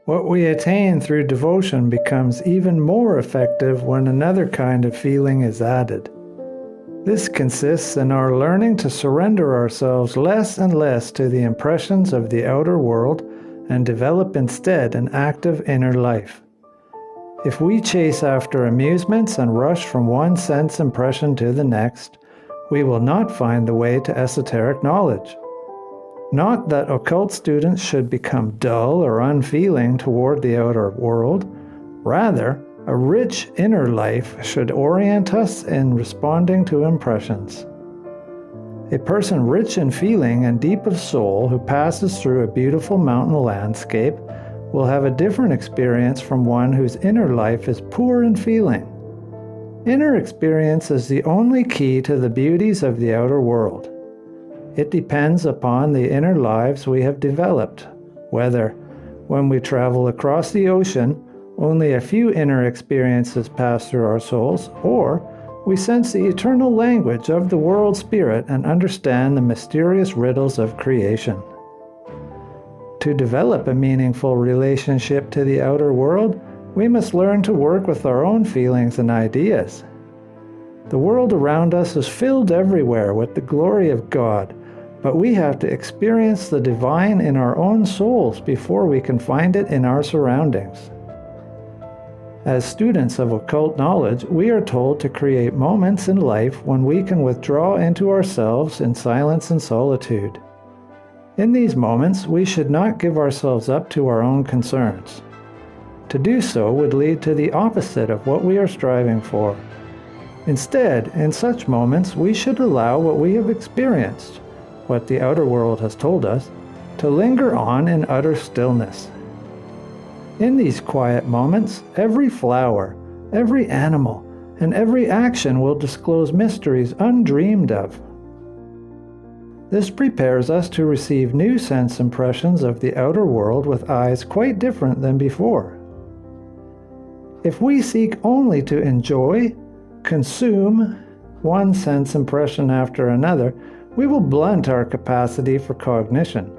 What we attain through devotion becomes even more effective when another kind of feeling is added. This consists in our learning to surrender ourselves less and less to the impressions of the outer world and develop instead an active inner life. If we chase after amusements and rush from one sense impression to the next, we will not find the way to esoteric knowledge. Not that occult students should become dull or unfeeling toward the outer world. Rather, a rich inner life should orient us in responding to impressions. A person rich in feeling and deep of soul who passes through a beautiful mountain landscape will have a different experience from one whose inner life is poor in feeling. Inner experience is the only key to the beauties of the outer world. It depends upon the inner lives we have developed, whether, when we travel across the ocean, only a few inner experiences pass through our souls, or we sense the eternal language of the world spirit and understand the mysterious riddles of creation. To develop a meaningful relationship to the outer world, we must learn to work with our own feelings and ideas. The world around us is filled everywhere with the glory of God, but we have to experience the divine in our own souls before we can find it in our surroundings. As students of occult knowledge, we are told to create moments in life when we can withdraw into ourselves in silence and solitude. In these moments, we should not give ourselves up to our own concerns. To do so would lead to the opposite of what we are striving for. Instead, in such moments, we should allow what we have experienced, what the outer world has told us, to linger on in utter stillness. In these quiet moments, every flower, every animal, and every action will disclose mysteries undreamed of. This prepares us to receive new sense impressions of the outer world with eyes quite different than before. If we seek only to enjoy, consume one sense impression after another, we will blunt our capacity for cognition.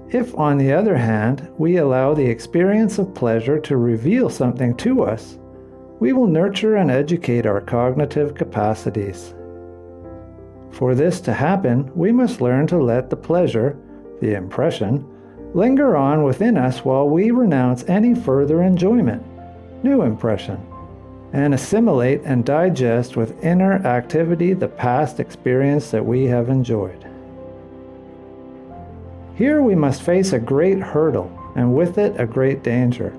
If, on the other hand, we allow the experience of pleasure to reveal something to us, we will nurture and educate our cognitive capacities. For this to happen, we must learn to let the pleasure, the impression, linger on within us while we renounce any further enjoyment, new impression, and assimilate and digest with inner activity the past experience that we have enjoyed. Here we must face a great hurdle, and with it a great danger.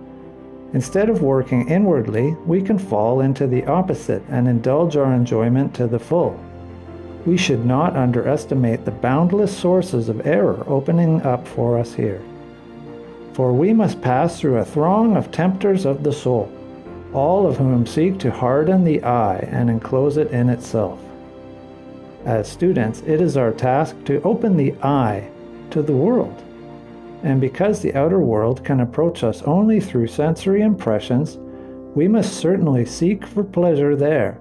Instead of working inwardly, we can fall into the opposite and indulge our enjoyment to the full. We should not underestimate the boundless sources of error opening up for us here. For we must pass through a throng of tempters of the soul, all of whom seek to harden the eye and enclose it in itself. As students, it is our task to open the eye to the world. And because the outer world can approach us only through sensory impressions, we must certainly seek for pleasure there.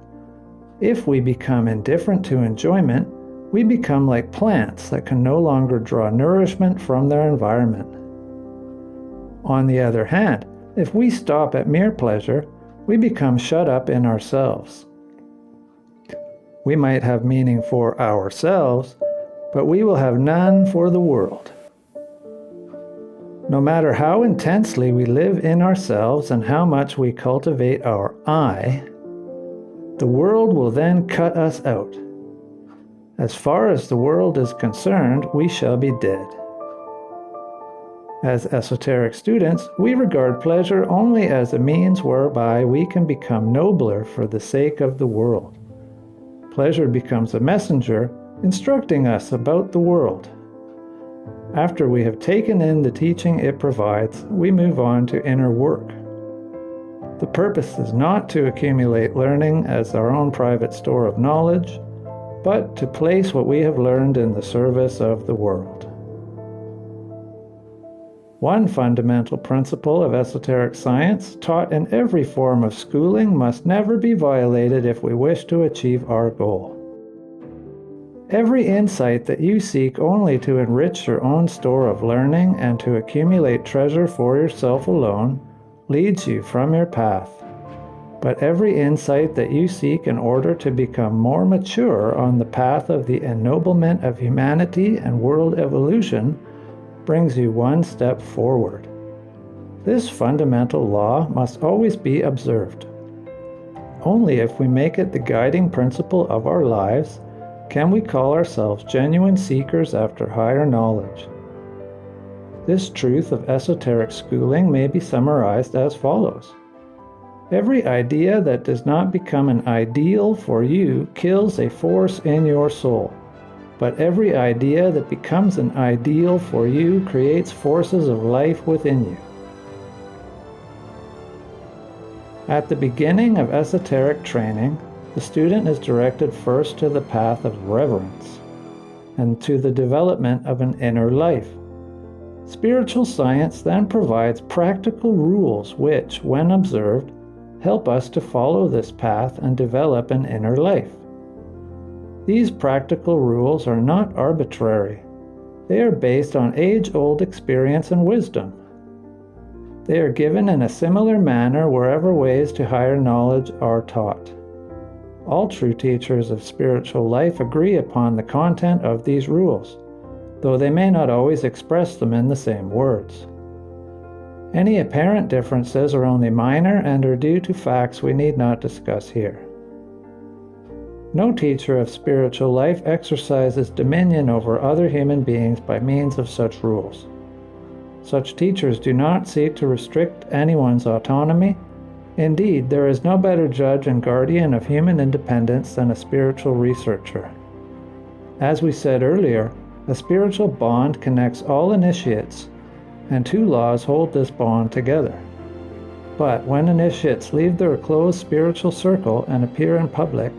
If we become indifferent to enjoyment, we become like plants that can no longer draw nourishment from their environment. On the other hand, if we stop at mere pleasure, we become shut up in ourselves. We might have meaning for ourselves, but we will have none for the world. No matter how intensely we live in ourselves and how much we cultivate our I, the world will then cut us out. As far as the world is concerned, we shall be dead. As esoteric students, we regard pleasure only as a means whereby we can become nobler for the sake of the world. Pleasure becomes a messenger instructing us about the world. After we have taken in the teaching it provides, we move on to inner work. The purpose is not to accumulate learning as our own private store of knowledge, but to place what we have learned in the service of the world. One fundamental principle of esoteric science, taught in every form of schooling, must never be violated if we wish to achieve our goal. Every insight that you seek only to enrich your own store of learning and to accumulate treasure for yourself alone leads you from your path. But every insight that you seek in order to become more mature on the path of the ennoblement of humanity and world evolution brings you one step forward. This fundamental law must always be observed. Only if we make it the guiding principle of our lives can we call ourselves genuine seekers after higher knowledge. This truth of esoteric schooling may be summarized as follows. Every idea that does not become an ideal for you kills a force in your soul, but every idea that becomes an ideal for you creates forces of life within you. At the beginning of esoteric training, the student is directed first to the path of reverence and to the development of an inner life. Spiritual science then provides practical rules which, when observed, help us to follow this path and develop an inner life. These practical rules are not arbitrary. They are based on age-old experience and wisdom. They are given in a similar manner wherever ways to higher knowledge are taught. All true teachers of spiritual life agree upon the content of these rules, though they may not always express them in the same words. Any apparent differences are only minor and are due to facts we need not discuss here. No teacher of spiritual life exercises dominion over other human beings by means of such rules. Such teachers do not seek to restrict anyone's autonomy. Indeed, there is no better judge and guardian of human independence than a spiritual researcher. As we said earlier, a spiritual bond connects all initiates, and two laws hold this bond together. But when initiates leave their closed spiritual circle and appear in public,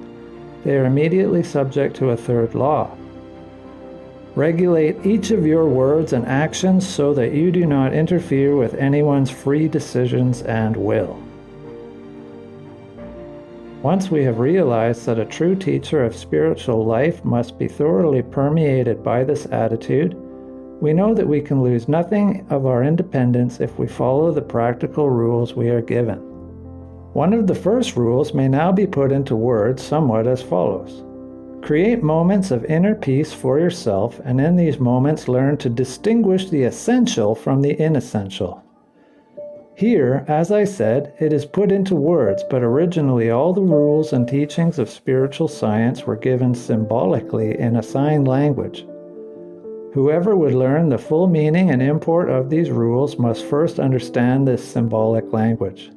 they are immediately subject to a third law. Regulate each of your words and actions so that you do not interfere with anyone's free decisions and will. Once we have realized that a true teacher of spiritual life must be thoroughly permeated by this attitude, we know that we can lose nothing of our independence if we follow the practical rules we are given. One of the first rules may now be put into words somewhat as follows. Create moments of inner peace for yourself, and in these moments learn to distinguish the essential from the inessential. Here, as I said, it is put into words, but originally all the rules and teachings of spiritual science were given symbolically in a sign language. Whoever would learn the full meaning and import of these rules must first understand this symbolic language.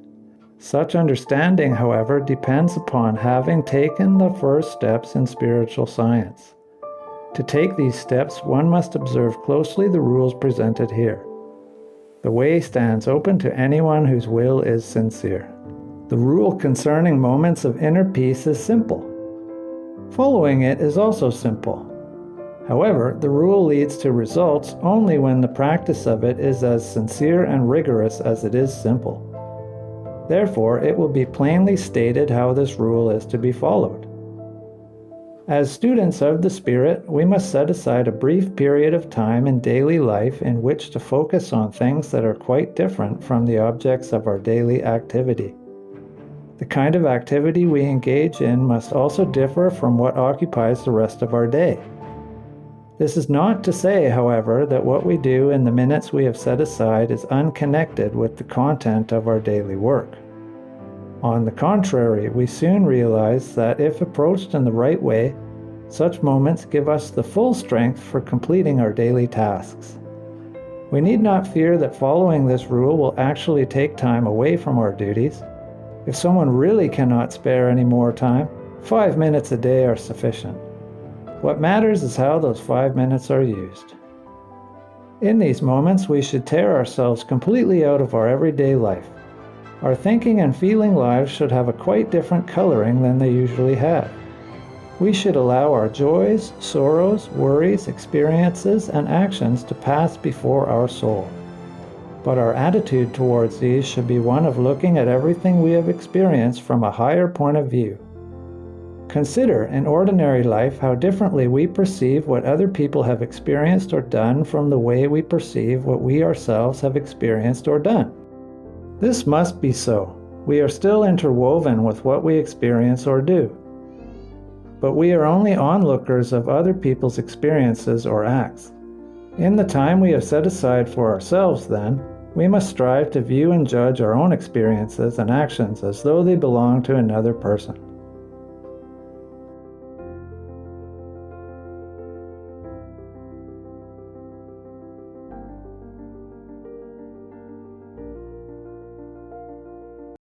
Such understanding, however, depends upon having taken the first steps in spiritual science. To take these steps, one must observe closely the rules presented here. The way stands open to anyone whose will is sincere. The rule concerning moments of inner peace is simple. Following it is also simple. However, the rule leads to results only when the practice of it is as sincere and rigorous as it is simple. Therefore, it will be plainly stated how this rule is to be followed. As students of the Spirit, we must set aside a brief period of time in daily life in which to focus on things that are quite different from the objects of our daily activity. The kind of activity we engage in must also differ from what occupies the rest of our day. This is not to say, however, that what we do in the minutes we have set aside is unconnected with the content of our daily work. On the contrary, we soon realize that if approached in the right way, such moments give us the full strength for completing our daily tasks. We need not fear that following this rule will actually take time away from our duties. If someone really cannot spare any more time, 5 minutes a day are sufficient. What matters is how those 5 minutes are used. In these moments, we should tear ourselves completely out of our everyday life. Our thinking and feeling lives should have a quite different coloring than they usually have. We should allow our joys, sorrows, worries, experiences, and actions to pass before our soul. But our attitude towards these should be one of looking at everything we have experienced from a higher point of view. Consider in ordinary life how differently we perceive what other people have experienced or done from the way we perceive what we ourselves have experienced or done. This must be so. We are still interwoven with what we experience or do. But we are only onlookers of other people's experiences or acts. In the time we have set aside for ourselves, then, we must strive to view and judge our own experiences and actions as though they belong to another person.